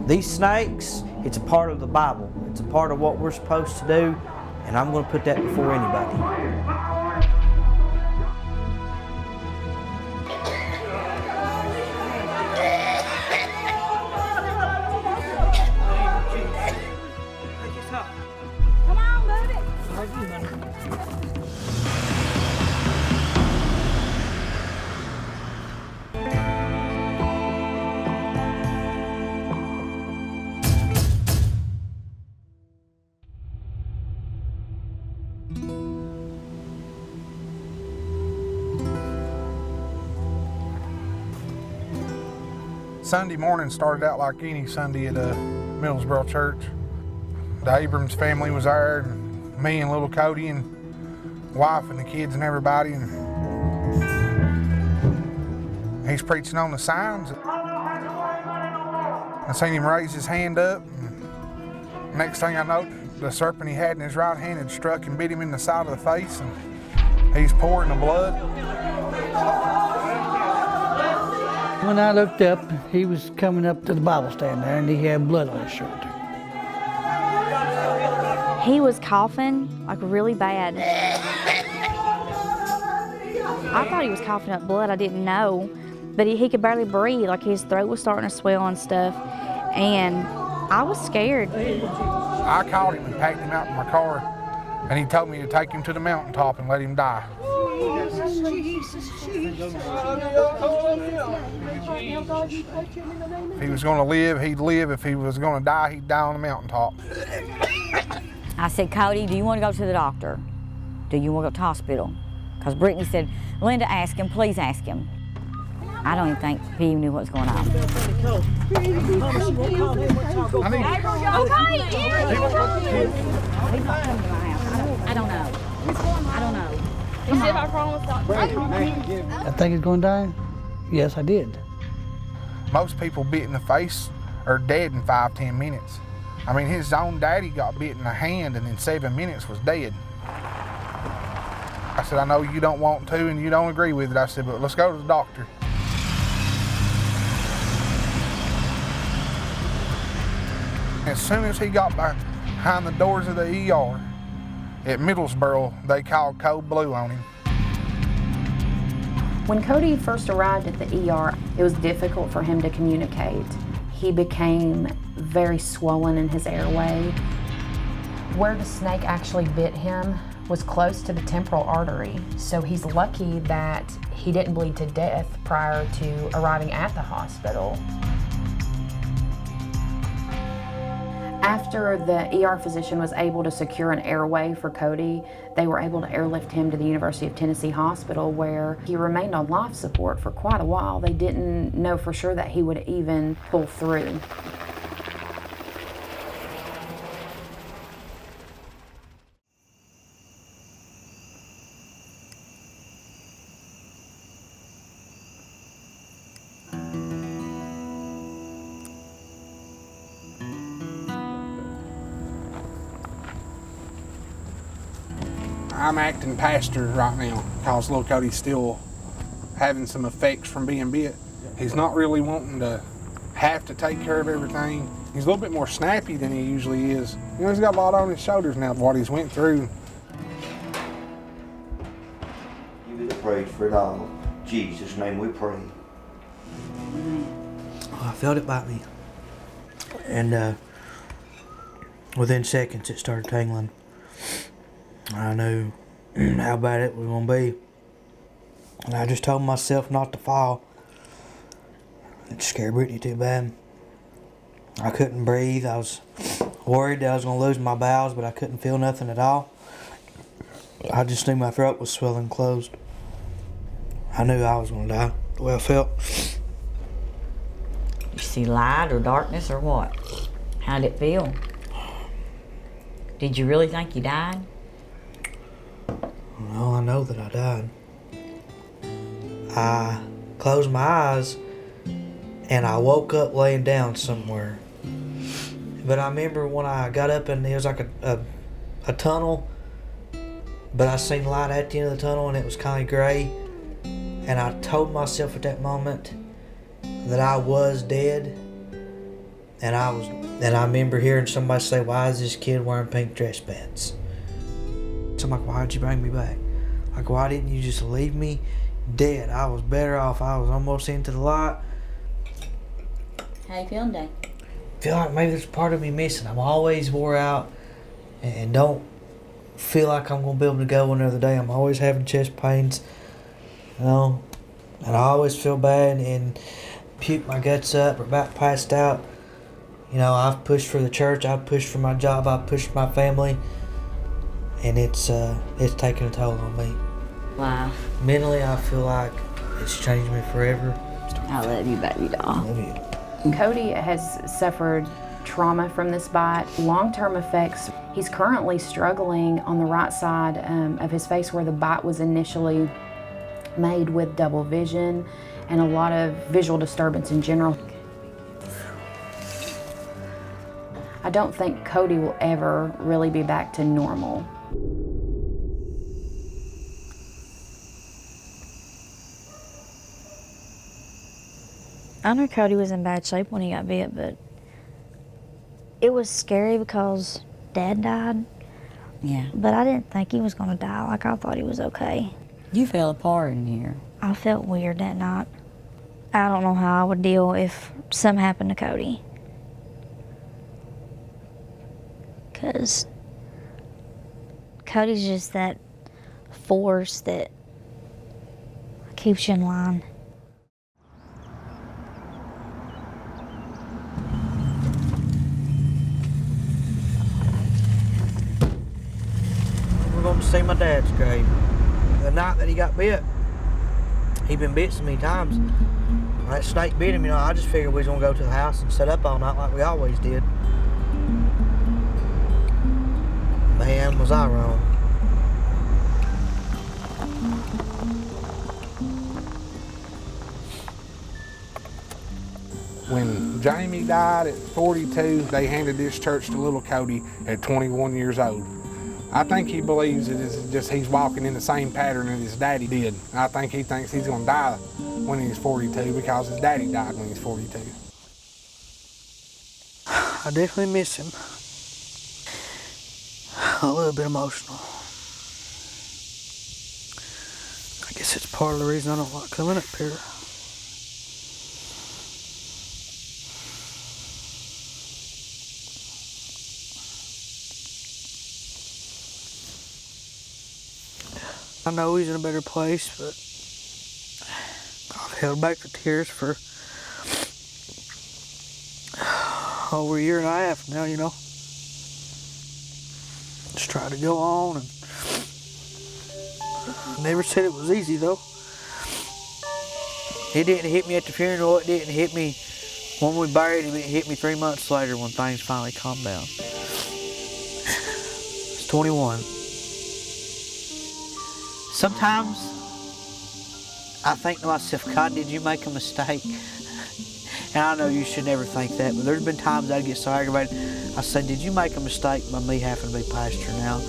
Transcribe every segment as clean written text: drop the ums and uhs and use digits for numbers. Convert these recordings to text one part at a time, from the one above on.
These snakes, it's a part of the Bible. It's a part of what we're supposed to do, and I'm going to put that before anybody. Come on, move it. Sunday morning started out like any Sunday at Middlesboro church. The Abrams family was there, and me and little Cody and wife and the kids and everybody. And he's preaching on the signs. I seen him raise his hand up. And next thing I know, the serpent he had in his right hand had struck and bit him in the side of the face, and he's pouring the blood. When I looked up, he was coming up to the Bible stand there, and he had blood on his shirt. He was coughing like really bad. I thought he was coughing up blood. I didn't know, but he could barely breathe. Like his throat was starting to swell and stuff, and I was scared. I called him and packed him out in my car, and he told me to take him to the mountaintop and let him die. If he was going to live, he'd live. If he was going to die, he'd die on the mountaintop. I said, Cody, do you want to go to the doctor? Do you want to go to the hospital? Because Brittany said, Linda, ask him, please ask him. I don't even think he even knew what was going on. I don't know. You said I promised not to. I think he's going to die? Yes, I did. Most people bit in the face are dead in 5-10 minutes. I mean, his own daddy got bit in the hand and in 7 minutes was dead. I said, I know you don't want to and you don't agree with it. I said, but let's go to the doctor. As soon as he got behind the doors of the ER at Middlesboro, they called code blue on him. When Cody first arrived at the ER, it was difficult for him to communicate. He became very swollen in his airway. Where the snake actually bit him was close to the temporal artery, so he's lucky that he didn't bleed to death prior to arriving at the hospital. After the ER physician was able to secure an airway for Cody, they were able to airlift him to the University of Tennessee Hospital, where he remained on life support for quite a while. They didn't know for sure that he would even pull through. I'm acting pastor right now because little Cody's still having some effects from being bit. He's not really wanting to have to take care of everything. He's a little bit more snappy than he usually is. You know, he's got a lot on his shoulders now of what he's went through. Give you the praise for it all. In Jesus' name we pray. I felt it bite me, and within seconds it started tingling. I knew how bad it was going to be, and I just told myself not to fall. It scared Brittany too bad. I couldn't breathe. I was worried that I was going to lose my bowels, but I couldn't feel nothing at all. I just knew my throat was swelling closed. I knew I was going to die, the way I felt. You see light or darkness or what? How did it feel? Did you really think you died? Well, I know that I died. I closed my eyes and I woke up laying down somewhere. But I remember when I got up and it was like a tunnel, but I seen light at the end of the tunnel and it was kind of gray. And I told myself at that moment that I was dead, And I remember hearing somebody say, "Why is this kid wearing pink dress pants?" So I'm like, "Why'd you bring me back? Like, why didn't you just leave me dead? I was better off. I was almost into the light." How you feeling today? Feel like maybe there's part of me missing. I'm always wore out and don't feel like I'm gonna be able to go another day. I'm always having chest pains, you know, and I always feel bad and puke my guts up or about passed out. You know, I've pushed for the church, I've pushed for my job, I've pushed for my family, and it's taking a toll on me. Wow. Mentally, I feel like it's changed me forever. I love you, baby doll. I love you. Cody has suffered trauma from this bite, long-term effects. He's currently struggling on the right side of his face where the bite was initially made, with double vision and a lot of visual disturbance in general. I don't think Cody will ever really be back to normal. I know Cody was in bad shape when he got bit, but it was scary because Dad died. Yeah. But I didn't think he was gonna die. Like, I thought he was okay. You fell apart in here. I felt weird that night. I don't know how I would deal if something happened to Cody. 'Cause Cody's just that force that keeps you in line. We're going to see my dad's grave. The night that he got bit, he'd been bit so many times. When that snake bit him, you know, I just figured we was going to go to the house and sit up all night like we always did. Man, was I wrong. When Jamie died at 42, they handed this church to little Cody at 21 years old. I think he believes it is just he's walking in the same pattern that his daddy did. I think he thinks he's gonna die when he's 42 because his daddy died when he's 42. I definitely miss him. A little bit emotional. I guess it's part of the reason I don't like coming up here. I know he's in a better place, but I've held back the tears for over a year and a half now, you know. Just try to go on, and I never said it was easy though. It didn't hit me at the funeral, it didn't hit me when we buried him, it hit me 3 months later when things finally calmed down. It's 21. Sometimes I think to myself, God, did you make a mistake? And I know you should never think that, but there's been times I get so aggravated. I say, did you make a mistake by me having to be pastor now?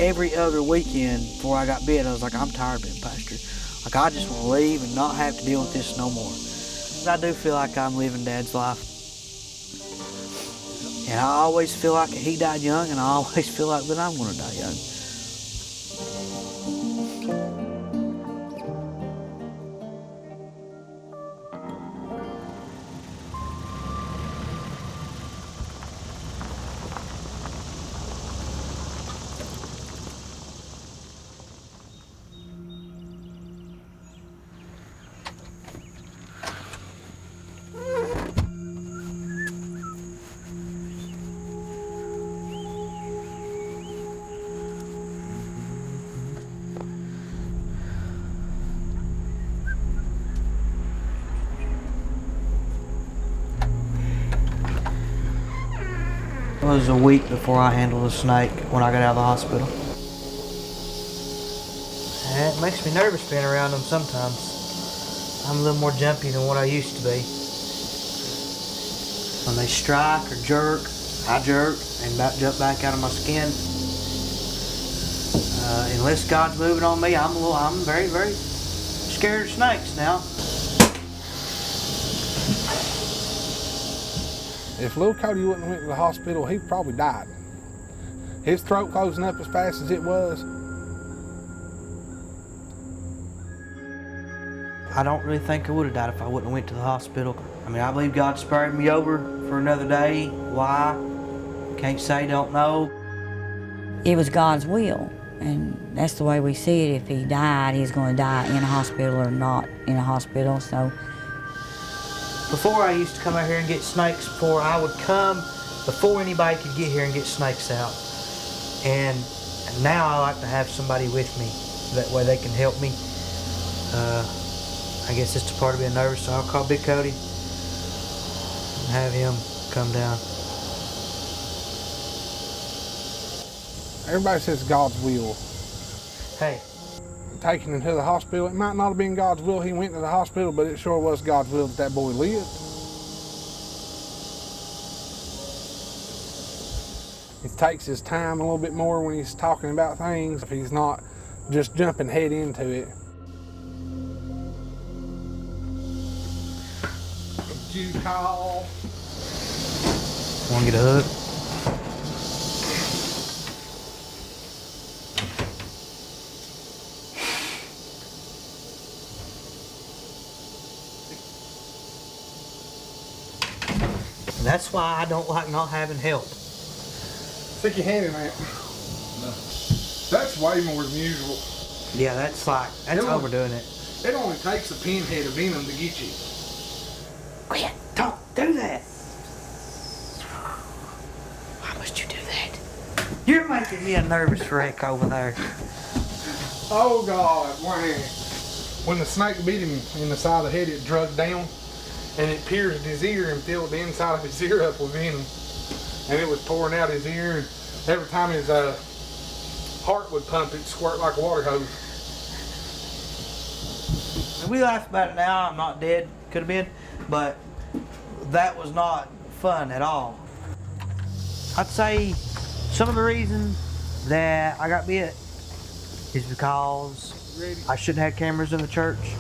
Every other weekend before I got bit, I was like, I'm tired of being pastor. Like, I just want to leave and not have to deal with this no more. I do feel like I'm living Dad's life. And I always feel like he died young, and I always feel like that I'm going to die young. It was a week before I handled a snake when I got out of the hospital. And it makes me nervous being around them sometimes. I'm a little more jumpy than what I used to be. When they strike or jerk, I jerk and about jump back out of my skin. Unless God's moving on me, I'm very, very scared of snakes now. If little Cody wouldn't have went to the hospital, he'd probably died. His throat closing up as fast as it was. I don't really think I would have died if I wouldn't have went to the hospital. I mean, I believe God spared me over for another day. Why? Can't say, don't know. It was God's will, and that's the way we see it. If he died, he's going to die in a hospital or not in a hospital, so. Before I used to come out here and get snakes before I would come, before anybody could get here and get snakes out. And now I like to have somebody with me, that way they can help me. I guess it's a part of being nervous, so I'll call Big Cody and have him come down. Everybody says God's will. Hey. Taking him to the hospital, it might not have been God's will he went to the hospital, but it sure was God's will that that boy lived. He takes his time a little bit more when he's talking about things, if he's not just jumping head into it. Did you call? Want to get a hook? That's why I don't like not having help. Stick your hand in that. No. That's way more than usual. Yeah, that's overdoing it. It only takes a pinhead of venom to get you. Quit! Don't do that! Why must you do that? You're making me a nervous wreck over there. Oh God, man. When the snake bit him in the side of the head, it drug down and it pierced his ear and filled the inside of his ear up with venom. And it was pouring out his ear, and every time his heart would pump, it'd squirt like a water hose. We laugh about it now. I'm not dead. Could have been, but that was not fun at all. I'd say some of the reason that I got bit is because I shouldn't have cameras in the church,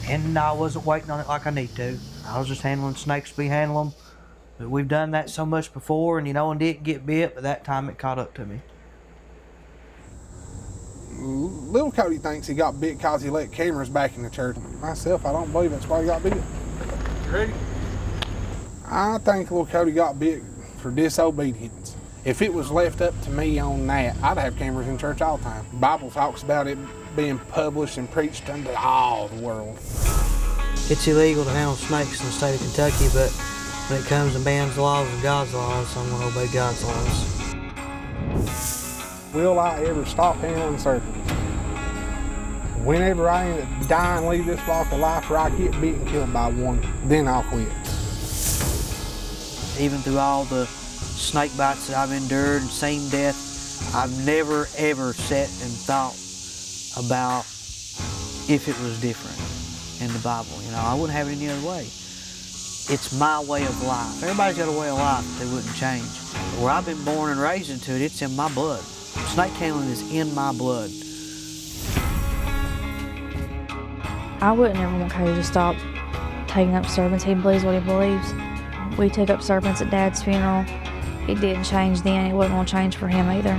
and I wasn't waiting on it like I need to. I was just handling snakes as we handle them. But we've done that so much before, and and didn't get bit, but that time it caught up to me. Little Cody thinks he got bit because he let cameras back in the church. Myself, I don't believe that's why he got bit. You ready? I think little Cody got bit for disobedience. If it was left up to me on that, I'd have cameras in church all the time. The Bible talks about it being published and preached unto all the world. It's illegal to handle snakes in the state of Kentucky, but when it comes to man's laws and God's laws, I'm going to obey God's laws. Will I ever stop handling serpents? Whenever I end up dying and leave this walk of life, or I get bit and killed by one, then I'll quit. Even through all the snake bites that I've endured and seen death, I've never ever sat and thought about if it was different in the Bible. I wouldn't have it any other way. It's my way of life. Everybody's got a way of life that they wouldn't change. But where I've been born and raised into it, it's in my blood. Snake handling is in my blood. I wouldn't ever want Cody to stop taking up serpents. He believes what he believes. We took up serpents at Dad's funeral. It didn't change then. It wasn't going to change for him either.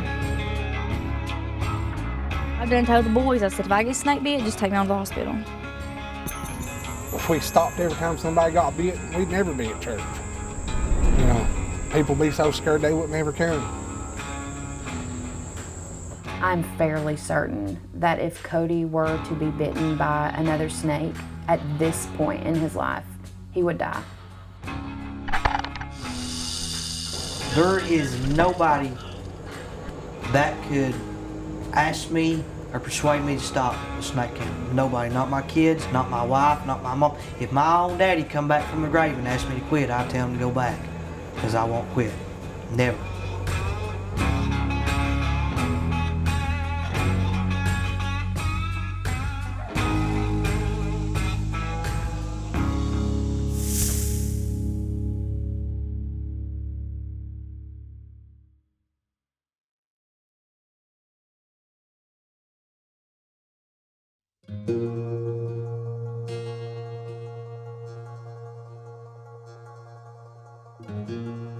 I done told the boys, I said, if I get snake bit, just take me on to the hospital. If we stopped every time somebody got bit, we'd never be at church. People be so scared they wouldn't ever come. I'm fairly certain that if Cody were to be bitten by another snake at this point in his life, he would die. There is nobody that could ask me or persuade me to stop the snake handling. Nobody, not my kids, not my wife, not my mom. If my own daddy come back from the grave and ask me to quit, I'd tell him to go back, because I won't quit. Never. Bye.